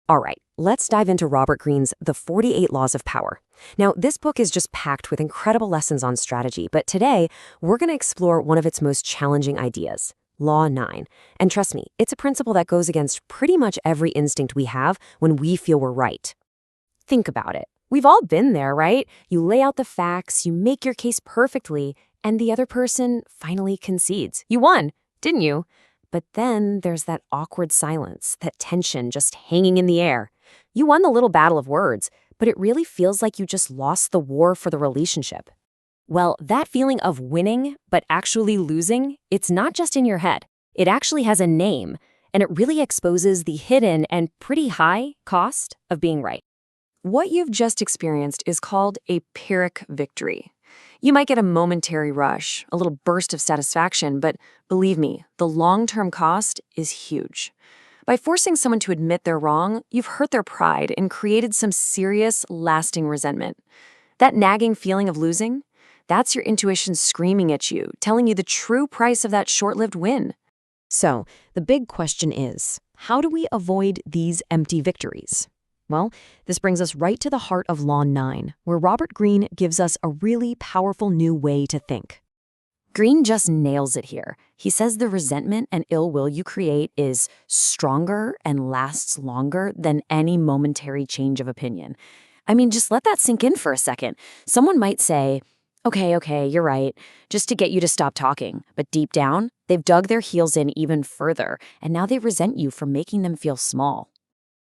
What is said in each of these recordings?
All right, let's dive into Robert Greene's The 48 Laws of Power. Now, this book is just packed with incredible lessons on strategy, but today we're going to explore one of its most challenging ideas, Law 9. And trust me, it's a principle that goes against pretty much every instinct we have when we feel we're right. Think about it. We've all been there, right? You lay out the facts, you make your case perfectly, and the other person finally concedes. You won, didn't you? But then there's that awkward silence, that tension just hanging in the air. You won the little battle of words, but it really feels like you just lost the war for the relationship. Well, that feeling of winning, but actually losing, it's not just in your head. It actually has a name, and it really exposes the hidden and pretty high cost of being right. What you've just experienced is called a Pyrrhic victory. You might get a momentary rush, a little burst of satisfaction, but believe me, the long-term cost is huge. By forcing someone to admit they're wrong, you've hurt their pride and created some serious, lasting resentment. That nagging feeling of losing, that's your intuition screaming at you, telling you the true price of that short-lived win. So, the big question is, how do we avoid these empty victories? Well, this brings us right to the heart of Law 9, where Robert Greene gives us a really powerful new way to think. Greene just nails it here. He says the resentment and ill will you create is stronger and lasts longer than any momentary change of opinion. I mean, just let that sink in for a second. Someone might say, okay, you're right, just to get you to stop talking. But deep down, they've dug their heels in even further, and now they resent you for making them feel small.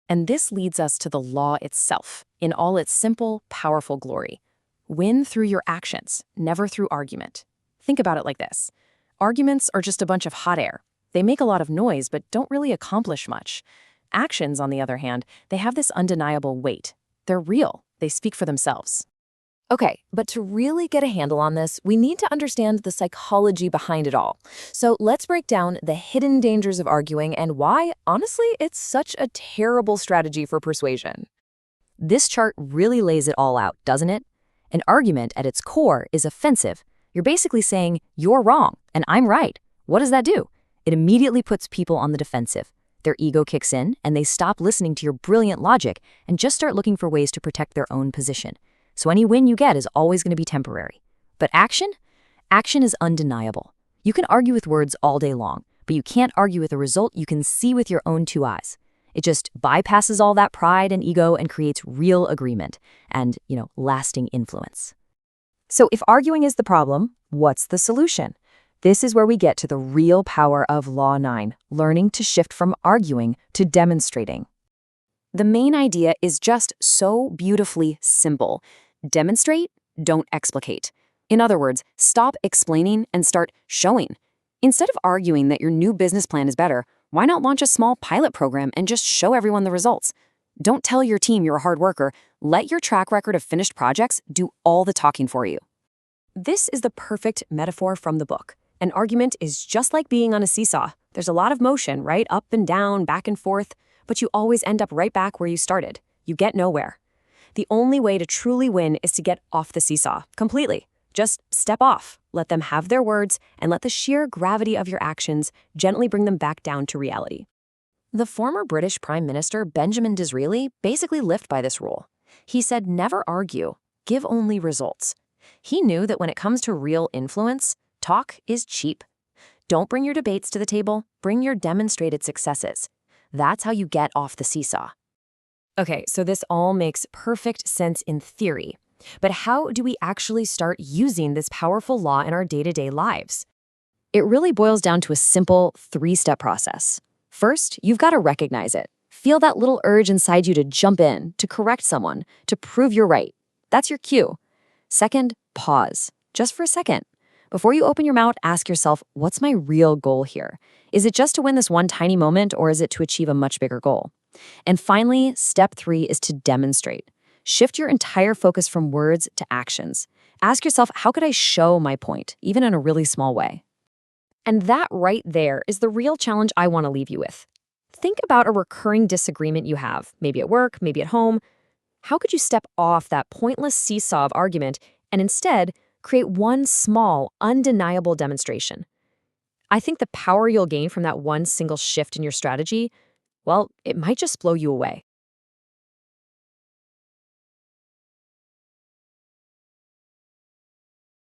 And this leads us to the law itself, in all its simple, powerful glory. Win through your actions, never through argument. Think about it like this. Arguments are just a bunch of hot air. They make a lot of noise, but don't really accomplish much. Actions, on the other hand, they have this undeniable weight. They're real. They speak for themselves. Okay, but to really get a handle on this, we need to understand the psychology behind it all. So let's break down the hidden dangers of arguing and why, honestly, it's such a terrible strategy for persuasion. This chart really lays it all out, doesn't it? An argument at its core is offensive. You're basically saying, you're wrong, and I'm right. What does that do? It immediately puts people on the defensive. Their ego kicks in, and they stop listening to your brilliant logic and just start looking for ways to protect their own position. So any win you get is always going to be temporary. But action? Action is undeniable. You can argue with words all day long, but you can't argue with a result you can see with your own two eyes. It just bypasses all that pride and ego and creates real agreement and, lasting influence. So if arguing is the problem, what's the solution? This is where we get to the real power of Law 9, learning to shift from arguing to demonstrating. The main idea is just so beautifully simple. Demonstrate, don't explicate. In other words, stop explaining and start showing. Instead of arguing that your new business plan is better, why not launch a small pilot program and just show everyone the results? Don't tell your team you're a hard worker. Let your track record of finished projects do all the talking for you. This is the perfect metaphor from the book. An argument is just like being on a seesaw. There's a lot of motion, right? Up and down, back and forth, but you always end up right back where you started. You get nowhere. The only way to truly win is to get off the seesaw, completely. Just step off, let them have their words, and let the sheer gravity of your actions gently bring them back down to reality. The former British Prime Minister Benjamin Disraeli basically lived by this rule. He said, never argue, give only results. He knew that when it comes to real influence, talk is cheap. Don't bring your debates to the table, bring your demonstrated successes. That's how you get off the seesaw. Okay, so this all makes perfect sense in theory. But how do we actually start using this powerful law in our day-to-day lives? It really boils down to a simple 3-step process. First, you've got to recognize it. Feel that little urge inside you to jump in, to correct someone, to prove you're right. That's your cue. Second, pause, just for a second. Before you open your mouth, ask yourself, what's my real goal here? Is it just to win this one tiny moment, or is it to achieve a much bigger goal? And finally, step 3 is to demonstrate. Shift your entire focus from words to actions. Ask yourself, how could I show my point, even in a really small way? And that right there is the real challenge I want to leave you with. Think about a recurring disagreement you have, maybe at work, maybe at home. How could you step off that pointless seesaw of argument and instead create one small, undeniable demonstration? I think the power you'll gain from that one single shift in your strategy, well, it might just blow you away.